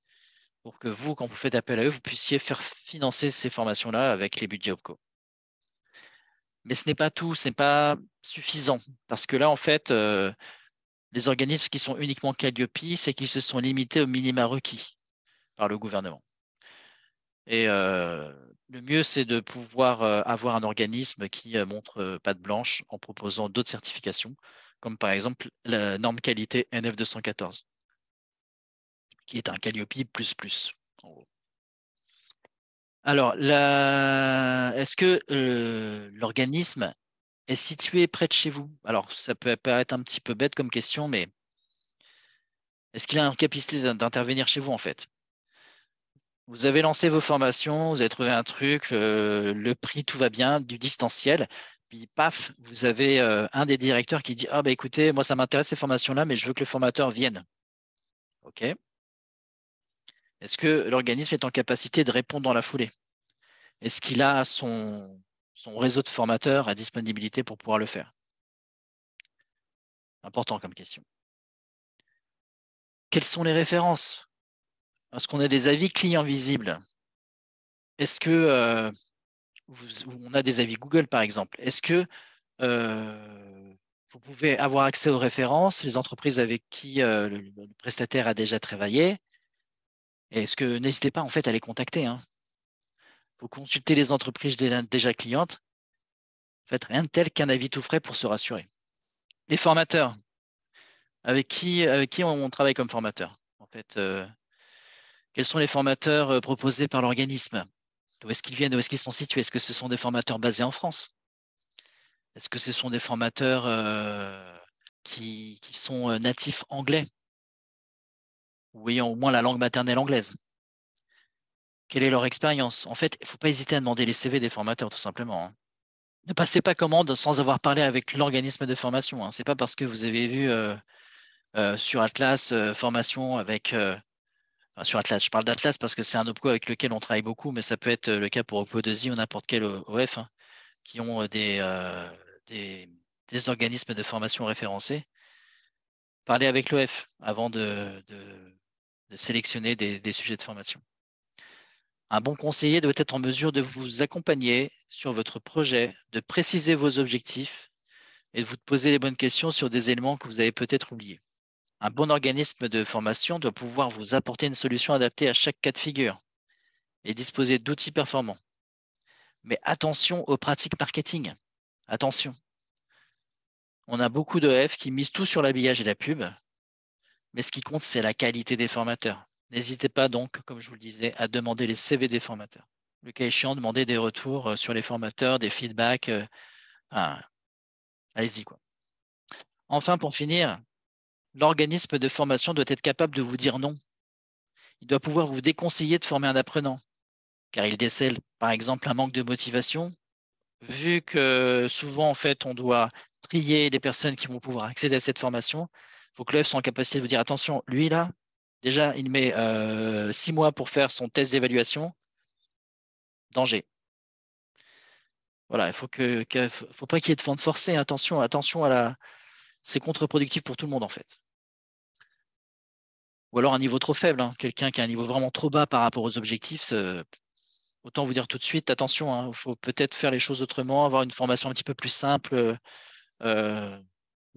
pour que vous, quand vous faites appel à eux, vous puissiez faire financer ces formations-là avec les budgets OPCO. Mais ce n'est pas tout, ce n'est pas suffisant. Parce que là, en fait, les organismes qui sont uniquement Calliope, c'est qu'ils se sont limités au minima requis par le gouvernement. Et le mieux, c'est de pouvoir avoir un organisme qui montre patte blanche en proposant d'autres certifications, comme par exemple la norme qualité NF214, qui est un Calliope++, en gros. Alors, est-ce que l'organisme est situé près de chez vous? Alors, ça peut paraître un petit peu bête comme question, mais est-ce qu'il a une capacité d'intervenir chez vous, en fait? Vous avez lancé vos formations, vous avez trouvé un truc, le prix, tout va bien, du distanciel. Puis, paf, vous avez un des directeurs qui dit, ah bah écoutez, moi ça m'intéresse ces formations-là, mais je veux que le formateur vienne. OK. Est-ce que l'organisme est en capacité de répondre dans la foulée? Est-ce qu'il a son réseau de formateurs à disponibilité pour pouvoir le faire? Important comme question. Quelles sont les références? Est-ce qu'on a des avis clients visibles? Est-ce que on a des avis Google, par exemple? Est-ce que vous pouvez avoir accès aux références, les entreprises avec qui le prestataire a déjà travaillé? Et est-ce que n'hésitez pas en fait à les contacter, hein. Il faut consulter les entreprises déjà clientes. En fait, rien de tel qu'un avis tout frais pour se rassurer. Les formateurs, avec qui on travaille comme formateur? En fait, Quels sont les formateurs proposés par l'organisme? D'où est-ce qu'ils viennent? Où est-ce qu'ils sont situés? Est-ce que ce sont des formateurs basés en France? Est-ce que ce sont des formateurs qui sont natifs anglais ou ayant au moins la langue maternelle anglaise? Quelle est leur expérience? En fait, il ne faut pas hésiter à demander les CV des formateurs, tout simplement, hein. Ne passez pas commande sans avoir parlé avec l'organisme de formation, hein. Ce n'est pas parce que vous avez vu sur Atlas formation avec… enfin, sur Atlas, je parle d'Atlas parce que c'est un OPCO avec lequel on travaille beaucoup, mais ça peut être le cas pour OPCO2I ou n'importe quel OF, hein, qui ont des, des organismes de formation référencés. Parlez avec l'OF avant de sélectionner des sujets de formation. Un bon conseiller doit être en mesure de vous accompagner sur votre projet, de préciser vos objectifs et de vous poser les bonnes questions sur des éléments que vous avez peut-être oubliés. Un bon organisme de formation doit pouvoir vous apporter une solution adaptée à chaque cas de figure et disposer d'outils performants. Mais attention aux pratiques marketing. Attention. On a beaucoup d'EF qui misent tout sur l'habillage et la pub, mais ce qui compte, c'est la qualité des formateurs. N'hésitez pas donc, comme je vous le disais, à demander les CV des formateurs. Le cas échéant, demander des retours sur les formateurs, des feedbacks. Allez-y, quoi. Enfin, pour finir, l'organisme de formation doit être capable de vous dire non. Il doit pouvoir vous déconseiller de former un apprenant, car il décèle, par exemple, un manque de motivation. Vu que souvent, en fait, on doit trier les personnes qui vont pouvoir accéder à cette formation, il faut que l'EF soit en capacité de vous dire, attention, lui, là, déjà, il met 6 mois pour faire son test d'évaluation. Danger. Voilà, il faut faut pas qu'il y ait de vente forcée. Attention, attention à la… C'est contre-productif pour tout le monde, en fait. Ou alors un niveau trop faible, hein. Quelqu'un qui a un niveau vraiment trop bas par rapport aux objectifs, autant vous dire tout de suite, attention, hein, il faut peut-être faire les choses autrement, avoir une formation un petit peu plus simple. Euh,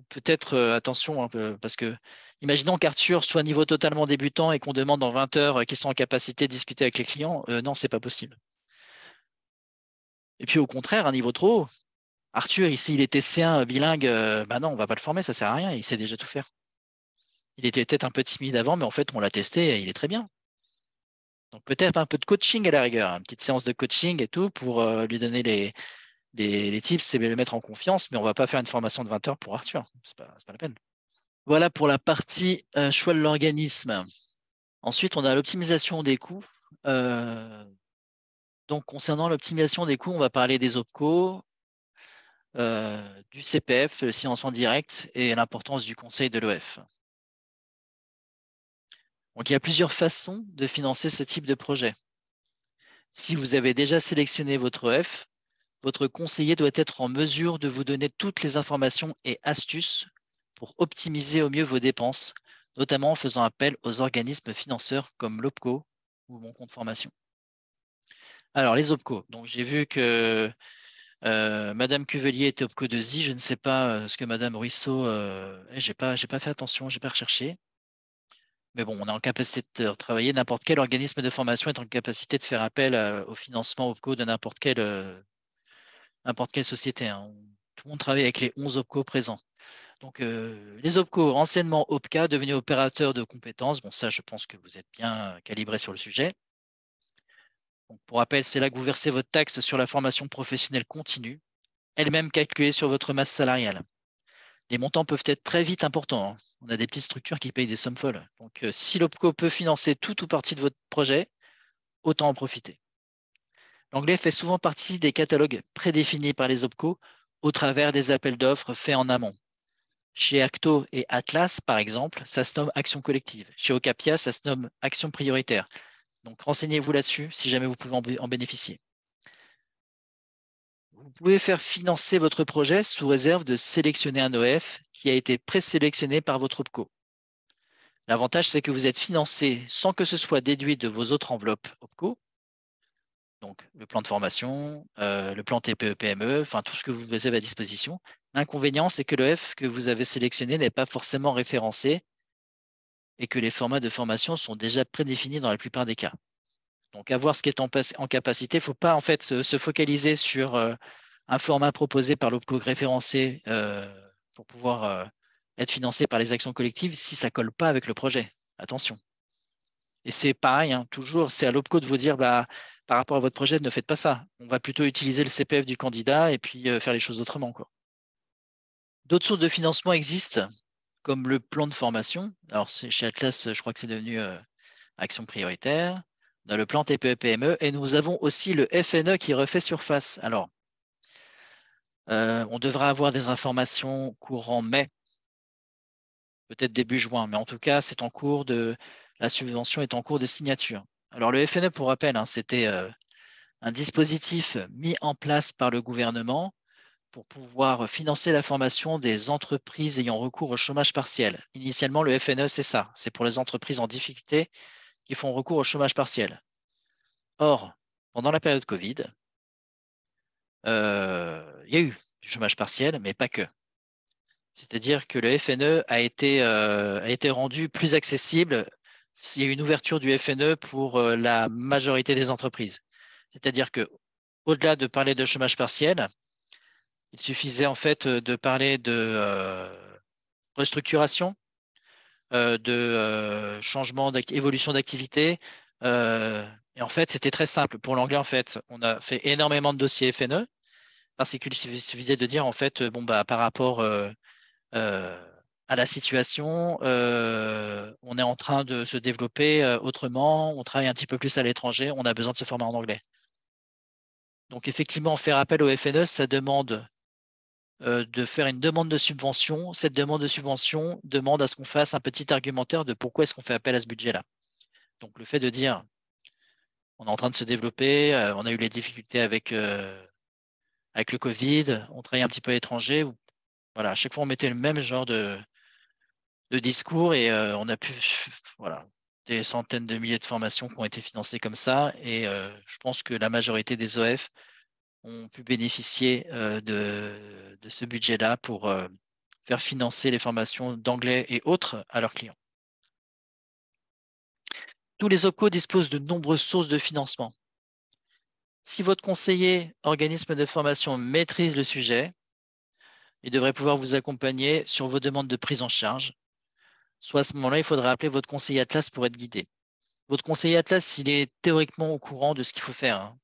Peut-être, attention, hein, parce que imaginons qu'Arthur soit niveau totalement débutant et qu'on demande en 20 heures qu'ils sont en capacité de discuter avec les clients. Non, c'est pas possible. Et puis au contraire, un niveau trop haut. Arthur, ici, il était C1 bilingue, bah non, on va pas le former, ça sert à rien, il sait déjà tout faire. Il était peut-être un peu timide avant, mais en fait, on l'a testé et il est très bien. Donc peut-être un peu de coaching à la rigueur, une petite séance de coaching et tout pour lui donner les tips et le mettre en confiance, mais on va pas faire une formation de 20 heures pour Arthur. C'est pas la peine. Voilà pour la partie choix de l'organisme. Ensuite, on a l'optimisation des coûts. Euh, donc, concernant l'optimisation des coûts, on va parler des OPCO, du CPF, le financement direct, et l'importance du conseil de l'OF. Donc, il y a plusieurs façons de financer ce type de projet. Si vous avez déjà sélectionné votre OF, votre conseiller doit être en mesure de vous donner toutes les informations et astuces pour optimiser au mieux vos dépenses, notamment en faisant appel aux organismes financeurs comme l'OPCO ou mon compte formation. Alors, les OPCO. Donc, j'ai vu que Madame Cuvelier était OPCO2I. Je ne sais pas ce que Madame Ruisseau… j'ai pas fait attention, j'ai pas recherché. Mais bon, on est en capacité de travailler. N'importe quel organisme de formation est en capacité de faire appel au financement OPCO de n'importe quelle société, hein. Tout le monde travaille avec les 11 OPCO présents. Donc, les OPCO, anciennement OPCA, devenus opérateurs de compétences. Bon, ça, je pense que vous êtes bien calibré sur le sujet. Donc, pour rappel, c'est là que vous versez votre taxe sur la formation professionnelle continue, elle-même calculée sur votre masse salariale. Les montants peuvent être très vite importants, hein. On a des petites structures qui payent des sommes folles. Donc, si l'OPCO peut financer tout ou partie de votre projet, autant en profiter. L'anglais fait souvent partie des catalogues prédéfinis par les OPCO au travers des appels d'offres faits en amont. Chez Acto et Atlas, par exemple, ça se nomme action collective. Chez Ocapia, ça se nomme action prioritaire. Donc, renseignez-vous là-dessus si jamais vous pouvez en bénéficier. Vous pouvez faire financer votre projet sous réserve de sélectionner un OF qui a été présélectionné par votre OPCO. L'avantage, c'est que vous êtes financé sans que ce soit déduit de vos autres enveloppes OPCO, donc le plan de formation, le plan TPE-PME, enfin tout ce que vous avez à disposition. L'inconvénient, c'est que l'OF que vous avez sélectionné n'est pas forcément référencé et que les formats de formation sont déjà prédéfinis dans la plupart des cas. Donc, à voir ce qui est en capacité. Il ne faut pas en fait se focaliser sur un format proposé par l'OPCO référencé pour pouvoir être financé par les actions collectives si ça ne colle pas avec le projet. Attention. Et c'est pareil, hein, toujours, c'est à l'OPCO de vous dire, bah, par rapport à votre projet, ne faites pas ça. On va plutôt utiliser le CPF du candidat et puis faire les choses autrement, quoi. D'autres sources de financement existent, comme le plan de formation. Alors, chez Atlas, je crois que c'est devenu action prioritaire. On a le plan TPE-PME et nous avons aussi le FNE qui refait surface. Alors, on devra avoir des informations courant mai, peut-être début juin, mais en tout cas, c'est en cours la subvention est en cours de signature. Alors, le FNE, pour rappel, hein, c'était un dispositif mis en place par le gouvernement pour pouvoir financer la formation des entreprises ayant recours au chômage partiel. Initialement, le FNE, c'est ça, c'est pour les entreprises en difficulté qui font recours au chômage partiel. Or, pendant la période Covid, il y a eu du chômage partiel, mais pas que. C'est-à-dire que le FNE a été rendu plus accessible. Il y a eu une ouverture du FNE pour la majorité des entreprises. C'est-à-dire que, au-delà de parler de chômage partiel, il suffisait en fait de parler de restructuration, de changement d'évolution d'activité. Et en fait, c'était très simple. Pour l'anglais, en fait, on a fait énormément de dossiers FNE parce qu'il suffisait de dire en fait, bon bah par rapport euh, à la situation, on est en train de se développer autrement, on travaille un petit peu plus à l'étranger, on a besoin de se former en anglais. Donc effectivement, faire appel au FNE, ça demande de faire une demande de subvention. Cette demande de subvention demande à ce qu'on fasse un petit argumentaire de pourquoi est-ce qu'on fait appel à ce budget-là. Donc le fait de dire, on est en train de se développer, on a eu les difficultés avec le Covid, on travaille un petit peu à l'étranger. Voilà, à chaque fois, on mettait le même genre de discours et on a pu, voilà, des centaines de milliers de formations qui ont été financées comme ça. Et je pense que la majorité des OF ont pu bénéficier de ce budget-là pour faire financer les formations d'anglais et autres à leurs clients. Tous les OPCO disposent de nombreuses sources de financement. Si votre conseiller organisme de formation maîtrise le sujet, il devrait pouvoir vous accompagner sur vos demandes de prise en charge. Soit à ce moment-là, il faudra appeler votre conseiller Atlas pour être guidé. Votre conseiller Atlas, il est théoriquement au courant de ce qu'il faut faire, hein.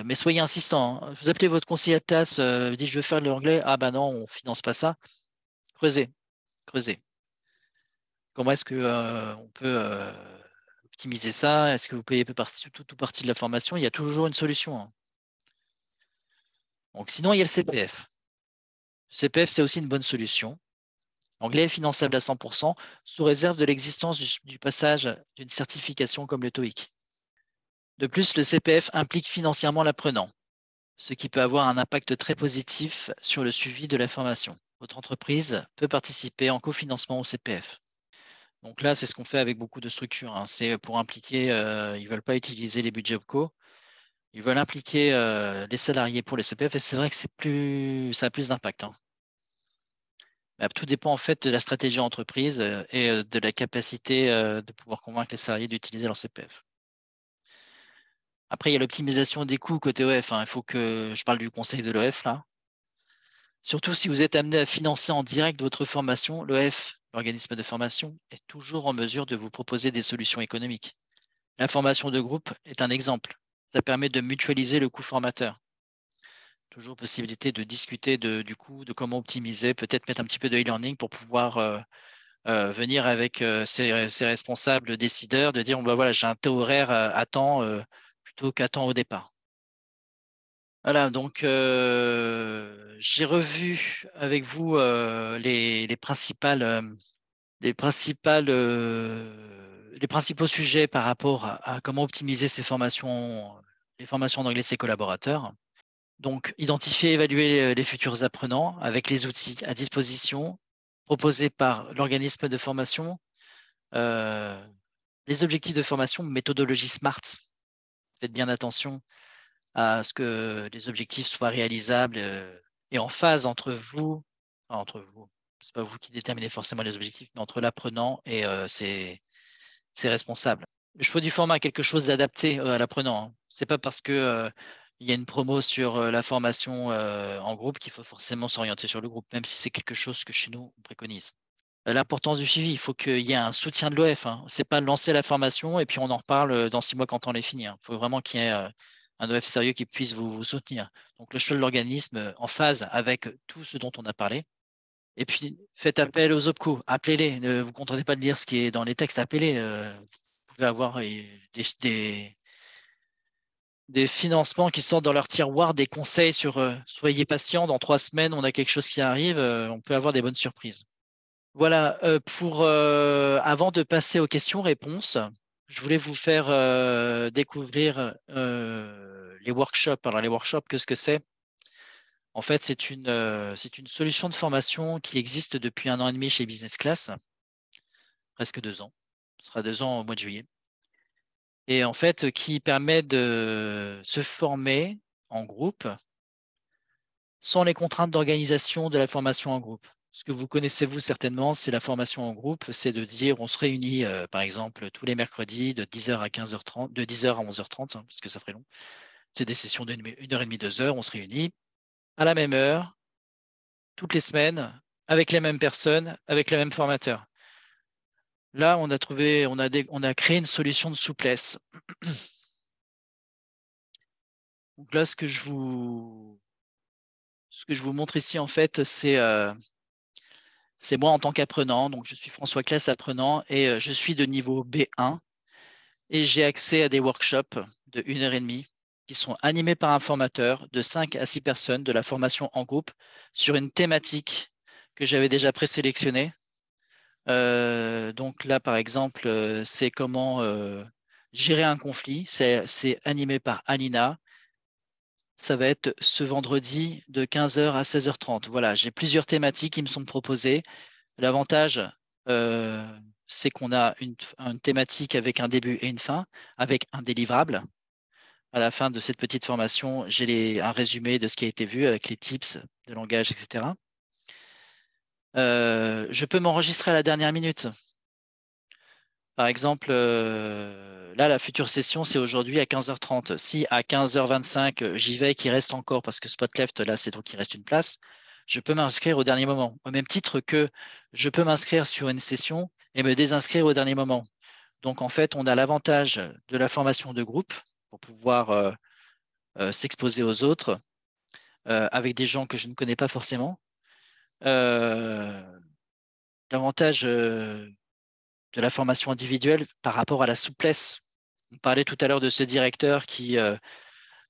Mais soyez insistant, hein. Vous appelez votre conseiller Atlas, dites je veux faire de l'anglais. Ah ben non, on ne finance pas ça. Creusez, creusez. Comment est-ce que on peut optimiser ça? Est-ce que vous payez tout partie de la formation? Il y a toujours une solution, hein. Donc sinon, il y a le CPF. Le CPF, c'est aussi une bonne solution. L'anglais est finançable à 100% sous réserve de l'existence du passage d'une certification comme le TOEIC. De plus, le CPF implique financièrement l'apprenant, ce qui peut avoir un impact très positif sur le suivi de la formation. Votre entreprise peut participer en cofinancement au CPF. Donc là, c'est ce qu'on fait avec beaucoup de structures, hein. C'est pour impliquer, ils ne veulent pas utiliser les budgets OPCO, ils veulent impliquer les salariés pour les CPF et c'est vrai que ça a plus d'impact, hein. Tout dépend en fait de la stratégie entreprise et de la capacité de pouvoir convaincre les salariés d'utiliser leur CPF. Après, il y a l'optimisation des coûts côté OF, hein. Il faut que je parle du conseil de l'OF là. Surtout si vous êtes amené à financer en direct votre formation, l'OF, l'organisme de formation, est toujours en mesure de vous proposer des solutions économiques. La formation de groupe est un exemple. Ça permet de mutualiser le coût formateur. Toujours possibilité de discuter du coût, de comment optimiser, peut-être mettre un petit peu de e-learning pour pouvoir venir avec ses responsables décideurs, de dire, bon, bah, voilà, j'ai un taux horaire à temps plutôt qu'à temps au départ. Voilà, donc j'ai revu avec vous les principaux sujets par rapport à comment optimiser les formations en anglais de ses collaborateurs. Donc, identifier et évaluer les futurs apprenants avec les outils à disposition proposés par l'organisme de formation, euh, les objectifs de formation, méthodologie SMART. Faites bien attention à ce que les objectifs soient réalisables et en phase entre vous, c'est pas vous qui déterminez forcément les objectifs, mais entre l'apprenant et ses responsables. Le choix du format est quelque chose d'adapté à l'apprenant, hein. C'est pas parce que il y a une promo sur la formation en groupe qu'il faut forcément s'orienter sur le groupe, même si c'est quelque chose que chez nous on préconise. l'importance du suivi. Il faut qu'il y ait un soutien de l'OF. Ce n'est pas lancer la formation et puis on en reparle dans 6 mois quand on est fini. Il faut vraiment qu'il y ait un OF sérieux qui puisse vous soutenir. Donc, le choix de l'organisme en phase avec tout ce dont on a parlé. Et puis, faites appel aux OPCO. Appelez-les. Ne vous contentez pas de lire ce qui est dans les textes. Appelez-les. Vous pouvez avoir des financements qui sortent dans leur tiroir, des conseils sur soyez patient, dans 3 semaines, on a quelque chose qui arrive. On peut avoir des bonnes surprises. Voilà, avant de passer aux questions-réponses, je voulais vous faire découvrir les workshops. Alors, les workshops, qu'est-ce que c'est? En fait, c'est une solution de formation qui existe depuis 1 an et demi chez Business Class, presque 2 ans. Ce sera 2 ans au mois de juillet. Et en fait, qui permet de se former en groupe sans les contraintes d'organisation de la formation en groupe. Ce que vous connaissez, vous, certainement, c'est la formation en groupe, c'est de dire on se réunit, par exemple, tous les mercredis de 10h à 15h30, de 10h à 11h30, parce que ça ferait long. C'est des sessions d'1 heure et demie, 2 heures, on se réunit à la même heure, toutes les semaines, avec les mêmes personnes, avec le même formateur. Là, on a créé une solution de souplesse. Donc là, ce que je vous montre ici, en fait, c'est moi en tant qu'apprenant. Donc, je suis François Claes, apprenant, et je suis de niveau B1. Et j'ai accès à des workshops de 1 heure et demie qui sont animés par un formateur de 5 à 6 personnes de la formation en groupe sur une thématique que j'avais déjà présélectionnée. Donc là, par exemple, c'est comment gérer un conflit. C'est animé par Alina. Ça va être ce vendredi de 15h à 16h30. Voilà, j'ai plusieurs thématiques qui me sont proposées. L'avantage, c'est qu'on a une thématique avec un début et une fin, avec un délivrable. À la fin de cette petite formation, j'ai un résumé de ce qui a été vu avec les tips de langage, etc. Je peux m'enregistrer à la dernière minute. Par exemple, là, la future session, c'est aujourd'hui à 15h30. Si à 15h25, j'y vais, qu'il reste encore, parce que Spotleft, là, c'est donc il reste une place, je peux m'inscrire au dernier moment. Au même titre que je peux m'inscrire sur une session et me désinscrire au dernier moment. Donc, en fait, on a l'avantage de la formation de groupe pour pouvoir s'exposer aux autres avec des gens que je ne connais pas forcément. L'avantage de la formation individuelle par rapport à la souplesse. On parlait tout à l'heure de ce directeur qui ne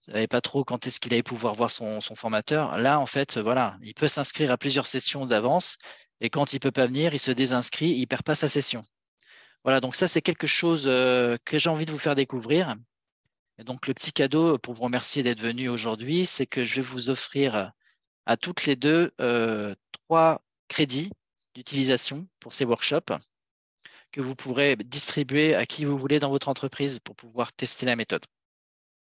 savait pas trop quand est-ce qu'il allait pouvoir voir son formateur. Là, en fait, voilà, il peut s'inscrire à plusieurs sessions d'avance et quand il ne peut pas venir, il se désinscrit, il ne perd pas sa session. Voilà, donc ça, c'est quelque chose que j'ai envie de vous faire découvrir. Et donc, le petit cadeau pour vous remercier d'être venu aujourd'hui, c'est que je vais vous offrir à toutes les deux 3 crédits d'utilisation pour ces workshops que vous pourrez distribuer à qui vous voulez dans votre entreprise pour pouvoir tester la méthode.